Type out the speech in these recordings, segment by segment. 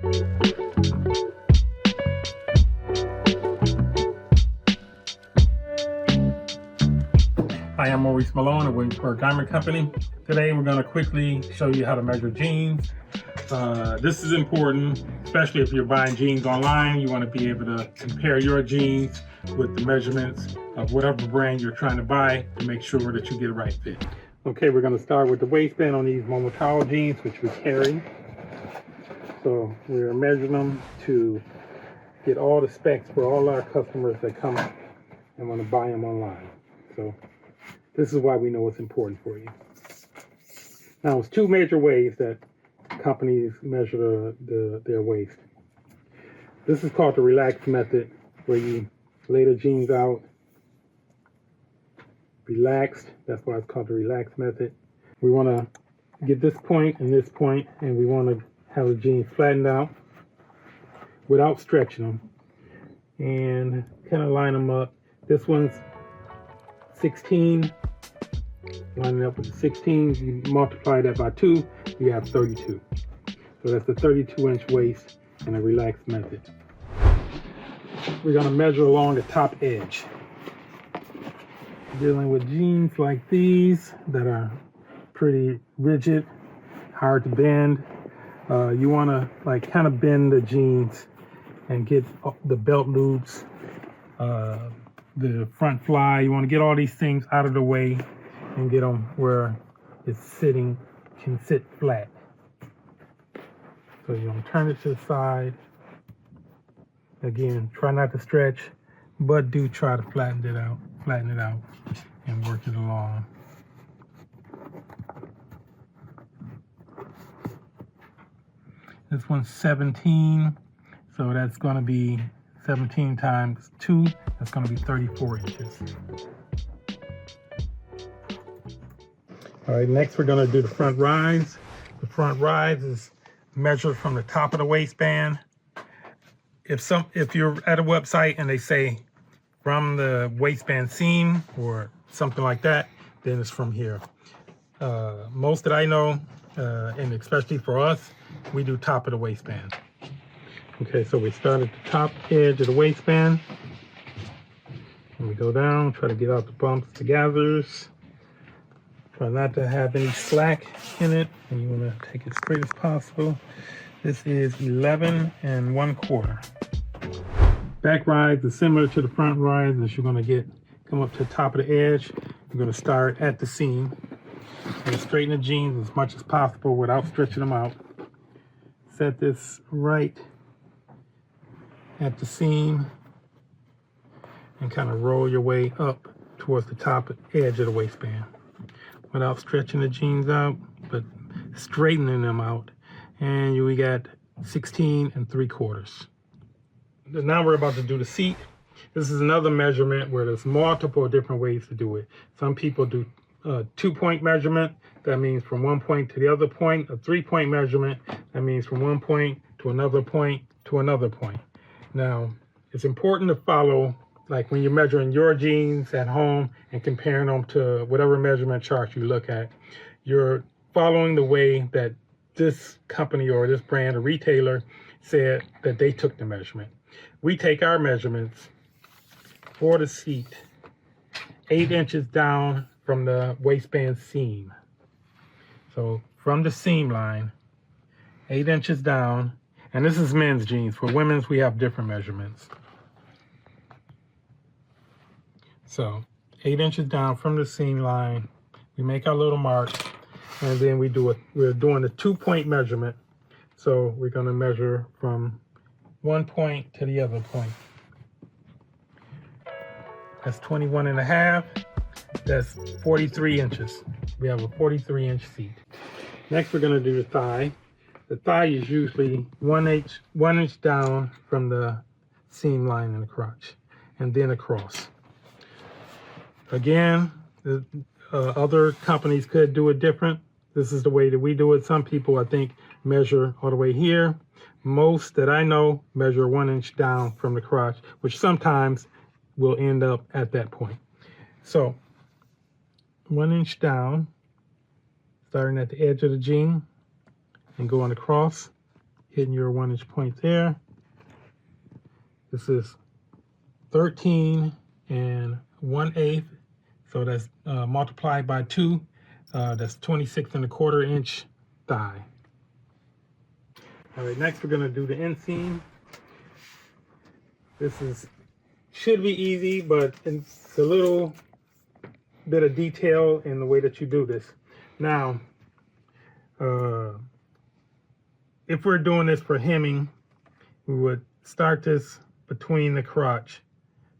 Hi, I'm Maurice Malone at Williamsburg Garment Company. Today we're going to quickly show you how to measure jeans. This is important, especially if you're buying jeans online. You want to be able to compare your jeans with the measurements of whatever brand you're trying to buy to make sure that you get a right fit. Okay, we're going to start with the waistband on these Momotaro jeans, which we carry. So we're measuring them to get all the specs for all our customers that come and want to buy them online. So this is why we know it's important for you. Now, there's two major ways that companies measure their waist. This is called the relaxed method, where you lay the jeans out relaxed. That's why it's called the relaxed method. We want to get this point and this point, and we want to have the jeans flattened out without stretching them, and kind of line them up. This one's 16. Lining up with the 16, you multiply that by 2, you have 32. So that's the 32-inch waist in a relaxed method. We're going to measure along the top edge. Dealing with jeans like these that are pretty rigid, hard to bend. You want to kind of bend the jeans and get the belt loops, the front fly. You want to get all these things out of the way and get them where it's can sit flat. So you're going to turn it to the side. Again, try not to stretch, but do try to flatten it out and work it along. This one's 17, so that's going to be 17 times 2, that's going to be 34 inches. All right, next we're going to do the front rise. The front rise is measured from the top of the waistband. If you're at a website and they say from the waistband seam or something like that, then it's from here. Most that I know, and especially for us, we do top of the waistband. Okay, so we start at the top edge of the waistband, and we go down, try to get out the bumps, the gathers. Try not to have any slack in it, and you want to take it straight as possible. This is 11 1/4. Back rise is similar to the front rise. As you're going to come up to the top of the edge, you're going to start at the seam and straighten the jeans as much as possible without stretching them out. Set this right at the seam and kind of roll your way up towards the top edge of the waistband without stretching the jeans out, but straightening them out. And we got 16 3/4. Now we're about to do the seat. This is another measurement where there's multiple different ways to do it. Some people do a 2-point measurement. That means from one point to the other point. A 3-point measurement. That means from one point to another point to another point. Now, it's important to follow, like when you're measuring your jeans at home and comparing them to whatever measurement chart you look at, you're following the way that this company or this brand or retailer said that they took the measurement. We take our measurements for the seat 8 inches down from the waistband seam. So from the seam line, 8 inches down, and this is men's jeans. For women's, we have different measurements. So 8 inches down from the seam line, we make our little mark, and then we're doing a 2-point measurement. So we're going to measure from one point to the other point. That's 21 1/2. That's 43 inches. We have a 43-inch seat. Next, we're going to do the thigh. The thigh is usually 1 inch down from the seam line in the crotch, and then across. Again, other companies could do it different. This is the way that we do it. Some people, I think, measure all the way here. Most that I know measure 1 inch down from the crotch, which sometimes will end up at that point. So 1 inch down, starting at the edge of the jean and going across hitting your 1-inch point there. This is 13 1/8, so that's multiplied by 2. That's 26 1/4 inch thigh. All right, next we're gonna do the inseam. This should be easy, but it's a little bit of detail in the way that you do this. Now, if we're doing this for hemming, we would start this between the crotch,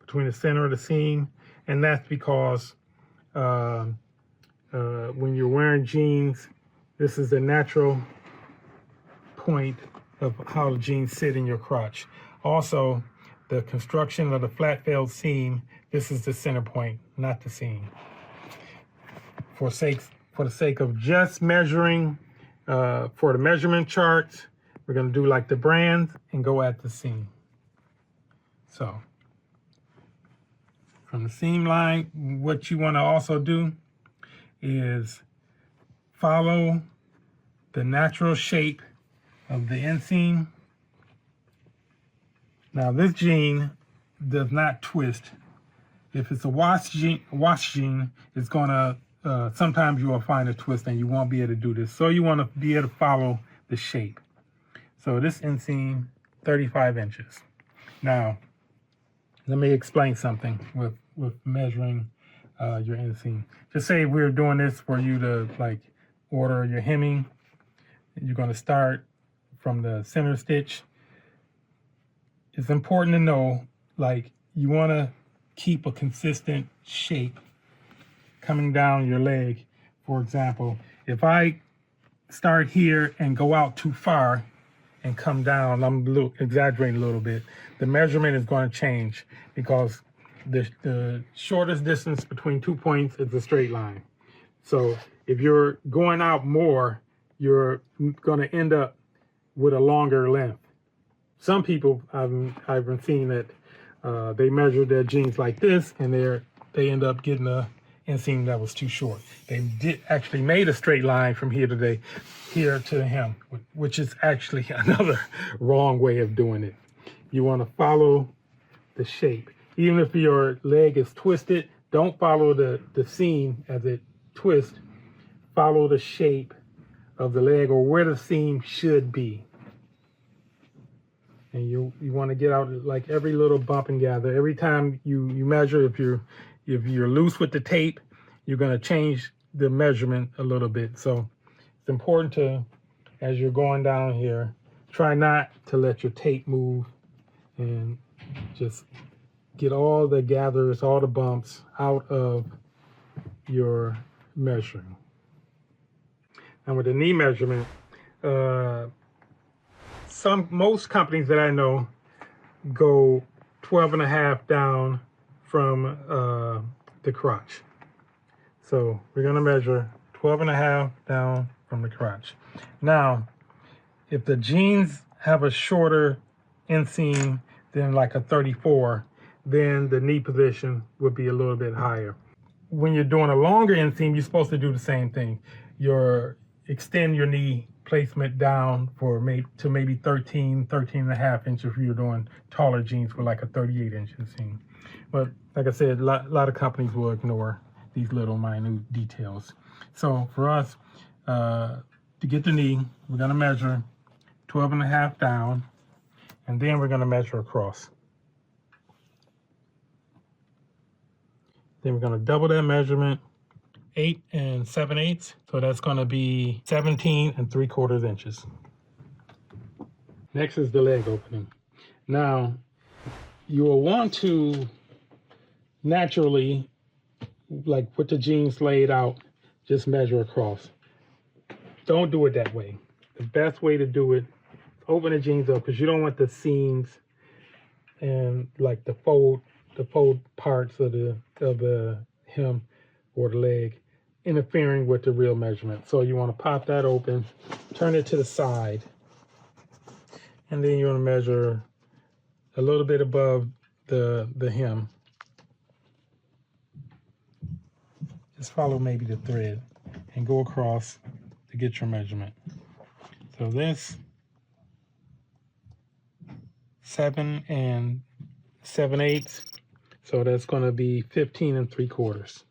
between the center of the seam, and that's because when you're wearing jeans, this is the natural point of how the jeans sit in your crotch. Also, the construction of the flat felled seam, this is the center point, not the seam. For the sake of just measuring, for the measurement charts, we're going to do like the brands and go at the seam. So from the seam line, what you want to also do is follow the natural shape of the inseam. Now this jean does not twist. If it's a wash jean, it's gonna, sometimes you will find a twist and you won't be able to do this. So you want to be able to follow the shape. So this inseam, 35 inches. Now, let me explain something with measuring your inseam. Just say we're doing this for you to like order your hemming. You're gonna start from the center stitch. It's important to know, like, you want to keep a consistent shape coming down your leg. For example, if I start here and go out too far and come down, I'm exaggerating a little bit, the measurement is going to change because the shortest distance between 2 points is a straight line. So if you're going out more, you're going to end up with a longer length. Some people I've been seeing that they measure their jeans like this, and they end up getting a inseam that was too short. They actually made a straight line from here to the hem, which is actually another wrong way of doing it. You want to follow the shape. Even if your leg is twisted, don't follow the seam as it twists. Follow the shape of the leg or where the seam should be. And you want to get out like every little bump and gather. Every time you measure, if you're loose with the tape, you're going to change the measurement a little bit. So it's important to, as you're going down here, try not to let your tape move and just get all the gathers, all the bumps out of your measuring. And with the knee measurement, most companies that I know go 12.5 down from the crotch. So we're gonna measure 12.5 down from the crotch. Now, if the jeans have a shorter inseam than like a 34, then the knee position would be a little bit higher. When you're doing a longer inseam, you're supposed to do the same thing. Extend your knee placement down to maybe 13.5 inches if you're doing taller jeans with like a 38-inch inseam. But like I said, a lot of companies will ignore these little minute details. So for us, to get the knee, we're gonna measure 12.5 down, and then we're gonna measure across. Then we're gonna double that measurement, 8 7/8, so that's going to be 17.75 inches. Next is the leg opening. Now, you will want to naturally, like with the jeans laid out, just measure across. Don't do it that way. The best way to do it is open the jeans up, because you don't want the seams and like the fold parts of the hem or the leg interfering with the real measurement. So you want to pop that open, turn it to the side, and then you want to measure a little bit above the hem. Just follow maybe the thread and go across to get your measurement. So this 7 7/8. So that's going to be 15 3/4.